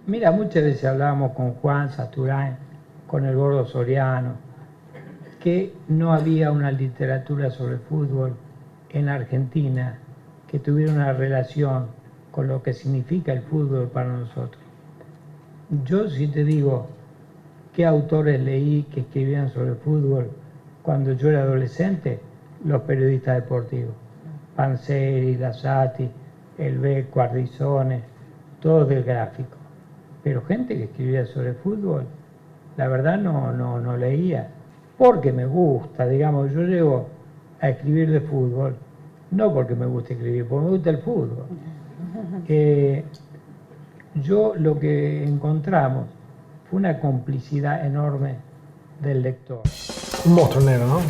Mira, muchas veces hablábamos con Juan Sasturain, con el Gordo Soriano, que no había una literatura sobre fútbol en Argentina que tuviera una relación con lo que significa el fútbol para nosotros. Yo si te digo qué autores leí que escribían sobre fútbol cuando yo era adolescente, los periodistas deportivos, Panzeri, Lasati, El Becco, Ardizone, todos del Gráfico. Pero gente que escribía sobre fútbol, la verdad no leía, porque me gusta, digamos, yo llego a escribir de fútbol, no porque me guste escribir, porque me gusta el fútbol. Yo lo que encontramos fue una complicidad enorme del lector. Un monstruo negro, ¿no?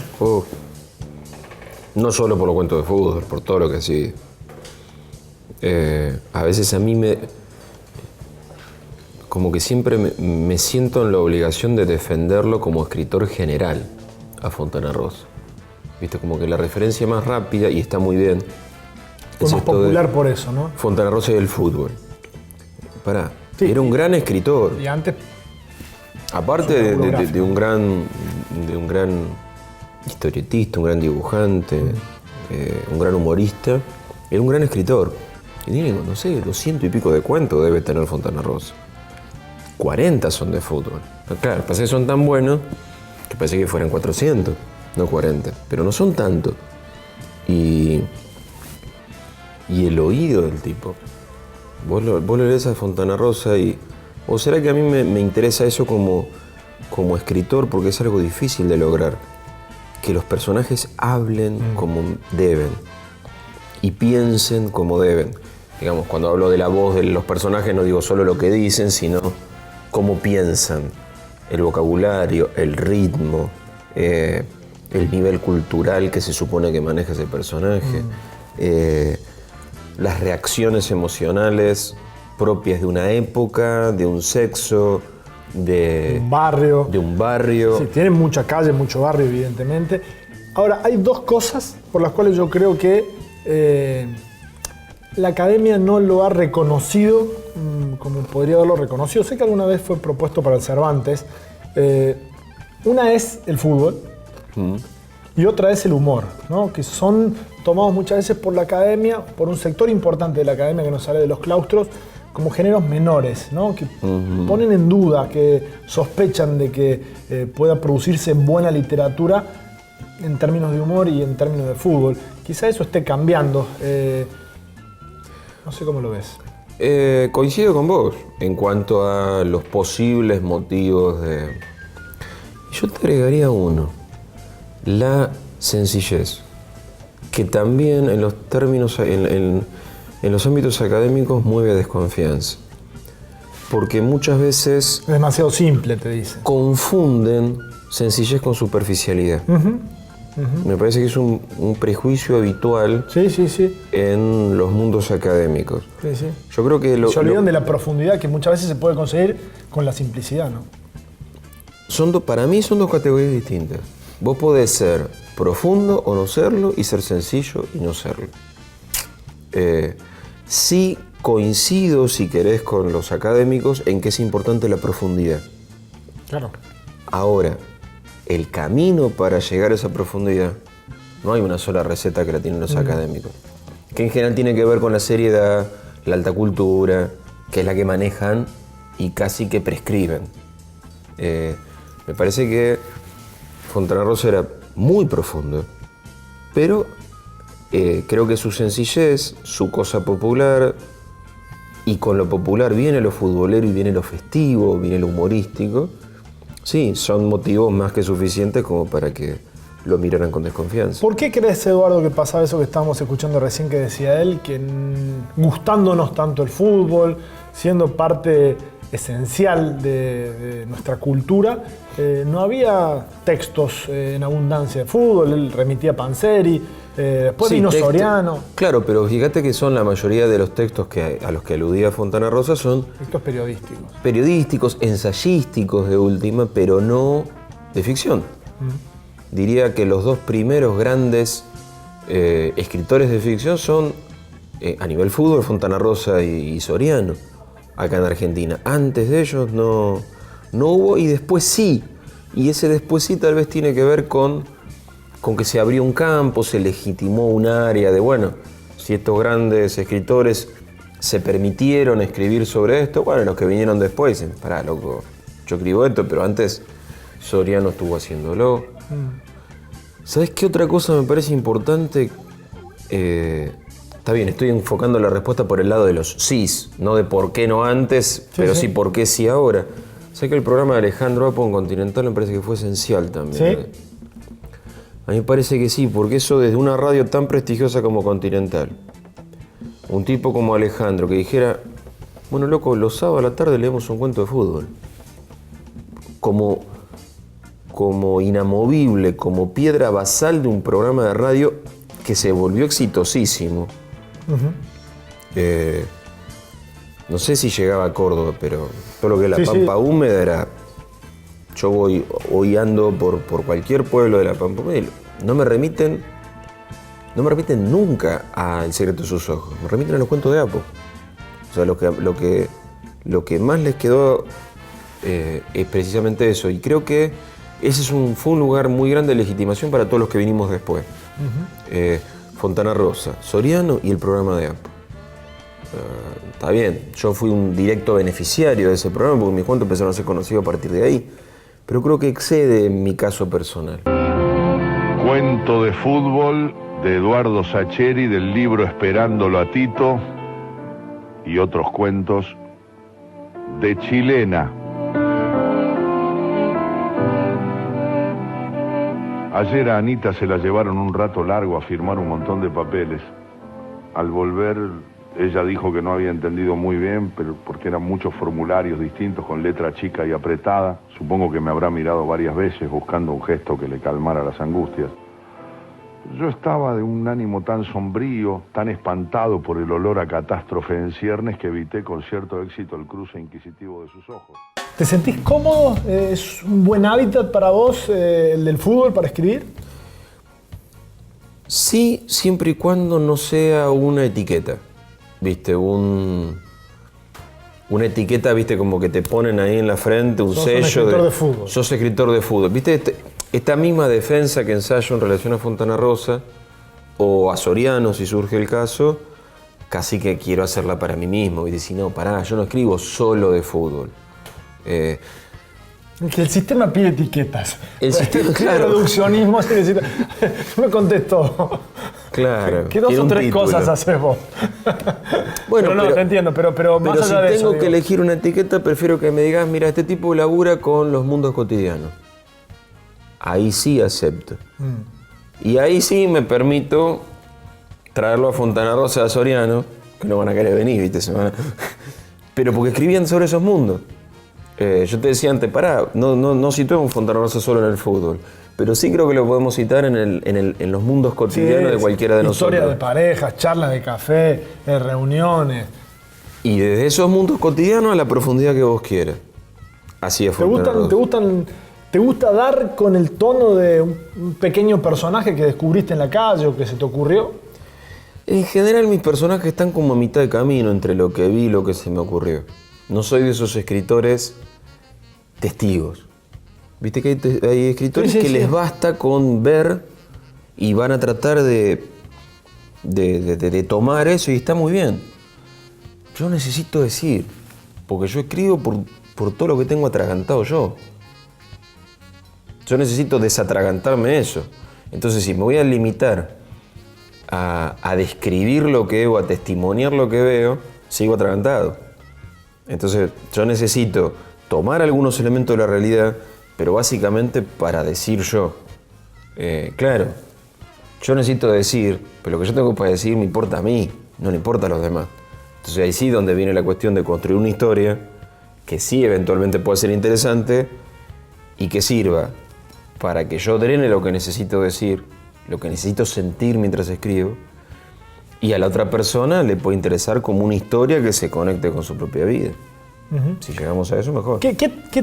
No solo por los cuentos de fútbol, por todo lo que sí. A veces a mí como que siempre me siento en la obligación de defenderlo como escritor general a Fontana Rosa. Viste, como que la referencia más rápida, y está muy bien. Fue más popular por eso, ¿no? Fontana Rosa y el fútbol. Pará, sí, era un gran escritor. Y antes... Aparte de un gran historietista, un gran dibujante, un gran humorista, era un gran escritor. Y tiene, no sé, 200 y pico de cuentos debe tener Fontana Rosa. 40 son de fútbol. Claro, parece que son tan buenos que parece que fueran 400, no 40. Pero no son tanto. Y el oído del tipo. Vos lo lees a Fontana Rosa y... ¿O será que a mí me interesa eso como escritor porque es algo difícil de lograr? Que los personajes hablen como deben y piensen como deben. Digamos, cuando hablo de la voz de los personajes no digo solo lo que dicen, sino cómo piensan, el vocabulario, el ritmo, el nivel cultural que se supone que maneja ese personaje, las reacciones emocionales propias de una época, de un sexo, de un barrio. Sí, tienen mucha calle, mucho barrio, evidentemente. Ahora, hay dos cosas por las cuales yo creo que la academia no lo ha reconocido como podría haberlo reconocido. Sé que alguna vez fue propuesto para el Cervantes. Una es el fútbol y otra es el humor, ¿no? Que son tomados muchas veces por la academia, por un sector importante de la academia que nos sale de los claustros, como géneros menores, ¿no? Que ponen en duda, que sospechan de que pueda producirse buena literatura en términos de humor y en términos de fútbol. Quizá eso esté cambiando. No sé cómo lo ves. Coincido con vos en cuanto a los posibles motivos de... Yo te agregaría uno, la sencillez, que también en los términos, en los ámbitos académicos mueve desconfianza. Porque muchas veces... Es demasiado simple, te dicen. Confunden sencillez con superficialidad. Me parece que es un prejuicio habitual en los mundos académicos. Yo creo que se olvidan de la profundidad que muchas veces se puede conseguir con la simplicidad, ¿no? Para mí son dos categorías distintas. Vos podés ser profundo o no serlo, y ser sencillo y no serlo. Sí coincido, si querés, con los académicos en que es importante la profundidad. Claro. Ahora, el camino para llegar a esa profundidad, no hay una sola receta que la tienen los académicos. Que en general tiene que ver con la seriedad, la alta cultura, que es la que manejan y casi que prescriben. Me parece que Fontana Rosa era muy profundo, pero creo que su sencillez, su cosa popular, y con lo popular viene lo futbolero y viene lo festivo, viene lo humorístico, sí, son motivos más que suficientes como para que lo miraran con desconfianza. ¿Por qué crees, Eduardo, que pasaba eso que estábamos escuchando recién que decía él, que gustándonos tanto el fútbol, siendo parte esencial de nuestra cultura, no había textos en abundancia de fútbol? Él remitía a Panzeri, después vino Soriano. Claro, pero fíjate que son la mayoría de los textos a los que aludía Fontana Rosa son... Textos periodísticos. Periodísticos, ensayísticos de última, pero no de ficción. diría que los dos primeros grandes escritores de ficción son, a nivel fútbol, Fontana Rosa y Soriano, acá en Argentina. Antes de ellos no hubo, y después sí. Y ese después sí tal vez tiene que ver con que se abrió un campo, se legitimó un área de, bueno, si estos grandes escritores se permitieron escribir sobre esto, bueno, los que vinieron después dicen, pará, loco, yo escribo esto, pero antes Soriano estuvo haciéndolo. ¿Sabés qué otra cosa me parece importante? Está bien, estoy enfocando la respuesta por el lado de los sís, no de por qué no antes, pero sí por qué sí ahora. Sé que el programa de Alejandro Apo en Continental me parece que fue esencial también. ¿Sí? A mí me parece que sí, porque eso desde una radio tan prestigiosa como Continental, un tipo como Alejandro que dijera, bueno, loco, los sábados a la tarde leemos un cuento de fútbol. Como inamovible, como piedra basal de un programa de radio que se volvió exitosísimo. No sé si llegaba a Córdoba, pero todo lo que es la Pampa Húmeda era... Yo hoy ando por cualquier pueblo de la Pampa Húmeda y no me remiten nunca a El secreto de sus ojos, me remiten a los cuentos de Apo. O sea, lo que más les quedó es precisamente eso. Y creo que ese fue un lugar muy grande de legitimación para todos los que vinimos después. Fontana Rosa, Soriano y el programa de Apo. Está bien, yo fui un directo beneficiario de ese programa porque mis cuentos empezaron a ser conocidos a partir de ahí, pero creo que excede mi caso personal. Cuento de fútbol de Eduardo Sacheri del libro Esperándolo a Tito y otros cuentos de Chilena. Ayer a Anita se la llevaron un rato largo a firmar un montón de papeles. Al volver, ella dijo que no había entendido muy bien, pero porque eran muchos formularios distintos con letra chica y apretada. Supongo que me habrá mirado varias veces buscando un gesto que le calmara las angustias. Yo estaba de un ánimo tan sombrío, tan espantado por el olor a catástrofe en ciernes, que evité con cierto éxito el cruce inquisitivo de sus ojos. ¿Te sentís cómodo? ¿Es un buen hábitat para vos el del fútbol para escribir? Sí, siempre y cuando no sea una etiqueta. ¿Viste? Una etiqueta, ¿viste? Como que te ponen ahí en la frente un sello. Sos escritor de fútbol. Sos escritor de fútbol. ¿Viste? Esta misma defensa que ensayo en relación a Fontana Rosa o a Soriano, si surge el caso, casi que quiero hacerla para mí mismo. Y decir, no, pará, yo no escribo solo de fútbol. Que el sistema pide etiquetas. El sistema, claro. El reduccionismo necesita... Me contestó. Claro. ¿Qué dos o tres cosas haces vos? Bueno, pero te entiendo, pero más allá de eso... Pero si tengo que elegir una etiqueta, prefiero que me digas, mira, este tipo labura con los mundos cotidianos. Ahí sí acepto. Y ahí sí me permito traerlo a Fontana Rosa, a Soriano, que no van a querer venir, ¿viste? Pero porque escribían sobre esos mundos. Yo te decía antes, pará, no situemos Fontana Rosa solo en el fútbol, pero sí creo que lo podemos citar en los mundos cotidianos de cualquiera de nosotros. Historias de parejas, charlas de café, reuniones. Y desde esos mundos cotidianos a la profundidad que vos quieras. Así es Fontana Rosa. ¿Te gusta dar con el tono de un pequeño personaje que descubriste en la calle o que se te ocurrió? En general mis personajes están como a mitad de camino entre lo que vi y lo que se me ocurrió. No soy de esos escritores testigos. Viste que hay escritores que les basta con ver y van a tratar de tomar eso y está muy bien. Yo necesito decir, porque yo escribo por todo lo que tengo atragantado yo. Yo necesito desatragantarme eso. Entonces, si me voy a limitar a describir lo que veo, a testimoniar lo que veo, sigo atragantado. Entonces, yo necesito tomar algunos elementos de la realidad, pero básicamente para decir yo. Claro, yo necesito decir, pero lo que yo tengo para decir me importa a mí, no le importa a los demás. Entonces, ahí sí donde viene la cuestión de construir una historia que sí eventualmente puede ser interesante y que sirva para que yo drene lo que necesito decir, lo que necesito sentir mientras escribo, y a la otra persona le puede interesar como una historia que se conecte con su propia vida. Si llegamos a eso, mejor. ¿Qué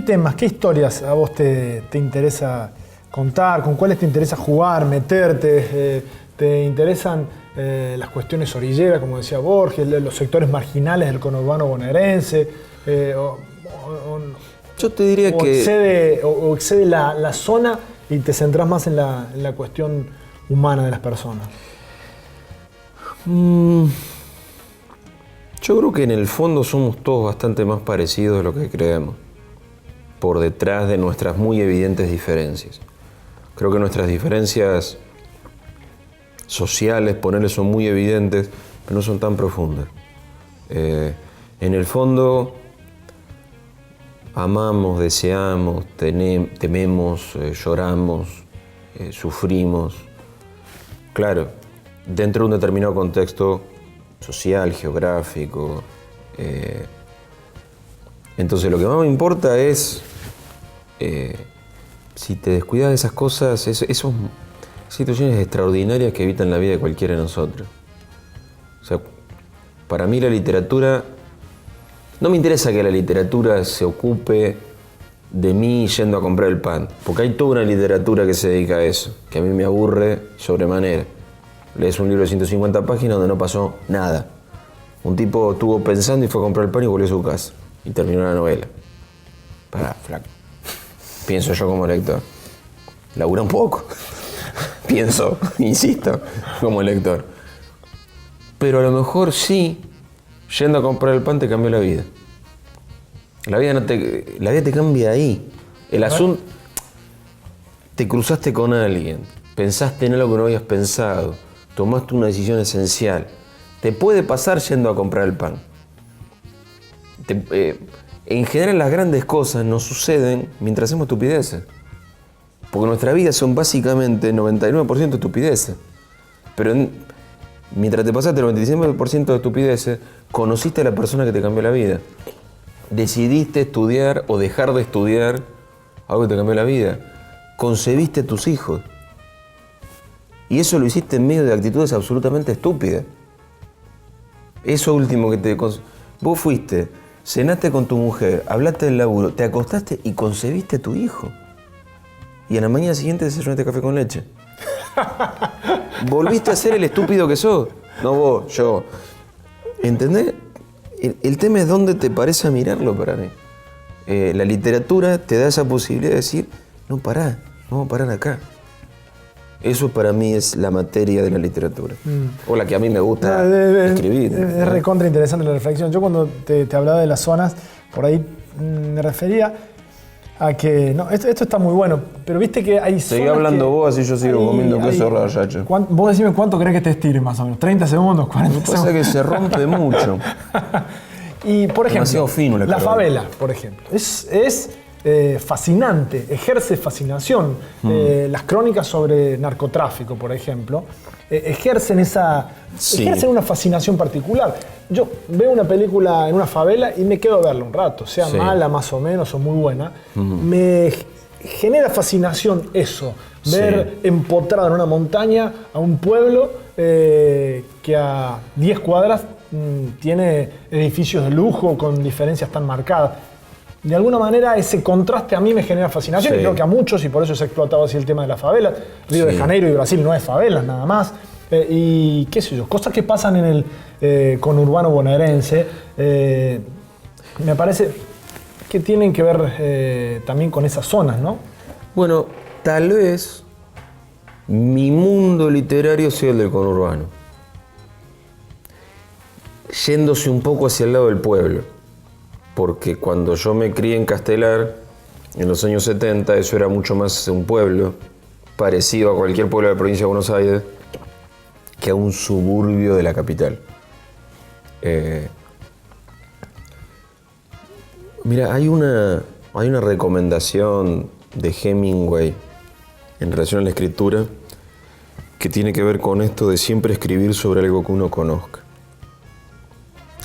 temas, qué historias a vos te interesa contar? ¿Con cuáles te interesa jugar, meterte? ¿Te interesan las cuestiones orilleras, como decía Borges, los sectores marginales del conurbano bonaerense? Yo te diría que... Excede la zona y te centras más en la cuestión humana de las personas. Yo creo que en el fondo somos todos bastante más parecidos de lo que creemos, por detrás de nuestras muy evidentes diferencias. Creo que nuestras diferencias sociales, ponerle, son muy evidentes, pero no son tan profundas. En el fondo, amamos, deseamos, tememos, lloramos, sufrimos. Claro, dentro de un determinado contexto social, geográfico. Entonces lo que más me importa es si te descuidas de esas cosas, esas situaciones extraordinarias que evitan la vida de cualquiera de nosotros. O sea, para mí la literatura, no me interesa que la literatura se ocupe de mí yendo a comprar el pan, porque hay toda una literatura que se dedica a eso, que a mí me aburre sobremanera. Lees un libro de 150 páginas donde no pasó nada. Un tipo estuvo pensando y fue a comprar el pan y volvió a su casa. Y terminó la novela. Pará, flaco. Pienso yo como lector. Labura un poco. Pienso, insisto, como lector. Pero a lo mejor sí, yendo a comprar el pan te cambió la vida. La vida te cambia ahí. El asunto... Te cruzaste con alguien, pensaste en algo que no habías pensado, tomaste una decisión esencial. Te puede pasar yendo a comprar el pan. En general las grandes cosas nos suceden mientras hacemos estupideces. Porque nuestra vida son básicamente 99% estupideces. Pero mientras te pasaste el 95% de estupideces, conociste a la persona que te cambió la vida. Decidiste estudiar o dejar de estudiar algo que te cambió la vida. Concebiste a tus hijos. Y eso lo hiciste en medio de actitudes absolutamente estúpidas. Eso último que vos fuiste, cenaste con tu mujer, hablaste del laburo, te acostaste y concebiste a tu hijo. Y a la mañana siguiente desayunaste café con leche. Volviste a ser el estúpido que sos. No vos, yo. ¿Entendés? El tema es dónde te parece a mirarlo para mí. La literatura te da esa posibilidad de decir, no, pará, vamos a parar acá. Eso para mí es la materia de la literatura. O la que a mí me gusta escribir. Es recontra interesante la reflexión. Yo cuando te hablaba de las zonas, por ahí me refería a que... No, esto está muy bueno, pero viste que hay zonas. Seguí hablando vos, así yo sigo comiendo queso rayacho. Vos decime cuánto crees que te estire más o menos. ¿30 segundos? ¿40 segundos? Pasa que se rompe mucho. Y por ejemplo, demasiado fino la favela, por ejemplo. Es fascinante, ejerce fascinación. Las crónicas sobre narcotráfico, por ejemplo, ejercen una fascinación particular. Yo veo una película en una favela y me quedo a verla un rato, sea mala más o menos o muy buena. Me genera fascinación eso, ver empotrado en una montaña a un pueblo que a 10 cuadras tiene edificios de lujo con diferencias tan marcadas. De alguna manera ese contraste a mí me genera fascinación y creo que a muchos, y por eso se ha explotado así el tema de la favela. Río de Janeiro y Brasil no es favelas nada más. Y qué sé yo, cosas que pasan en el conurbano bonaerense, me parece que tienen que ver también con esas zonas, ¿no? Bueno, tal vez mi mundo literario sea el del conurbano, yéndose un poco hacia el lado del pueblo. Porque cuando yo me crié en Castelar, en los años 70, eso era mucho más un pueblo, parecido a cualquier pueblo de la provincia de Buenos Aires, que a un suburbio de la capital. Mira, hay una recomendación de Hemingway en relación a la escritura que tiene que ver con esto de siempre escribir sobre algo que uno conozca.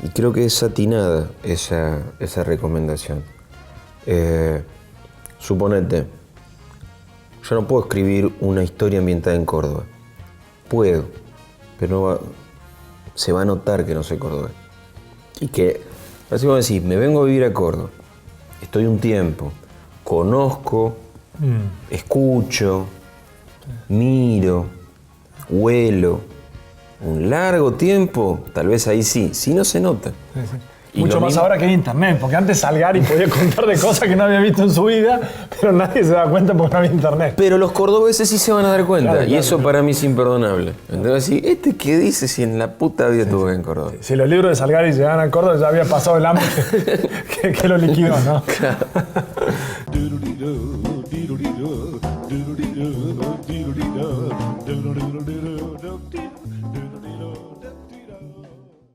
Y creo que es atinada esa recomendación. Suponete, yo no puedo escribir una historia ambientada en Córdoba. Puedo, pero se va a notar que no soy cordobés. Y que, así como decís, me vengo a vivir a Córdoba, estoy un tiempo, conozco escucho, miro, huelo. Un largo tiempo, tal vez ahí sí, si no se nota. Sí, sí. Y Mucho lo más mismo- ahora que internet, porque antes Salgari podía contar de cosas que no había visto en su vida, pero nadie se da cuenta porque no había internet. Pero los cordobeses sí se van a dar cuenta, Claro, y claro, eso para mí es imperdonable. Entonces, sí, ¿este qué dice si en la puta vida estuve en Córdoba? Si los libros de Salgari llegaban a Córdoba, ya había pasado el hambre que lo liquidó, ¿no? Doodle-dee-doo, doodle-dee-doo, doodle-dee-doo, doodle-dee-doo, doodle-dee-doo.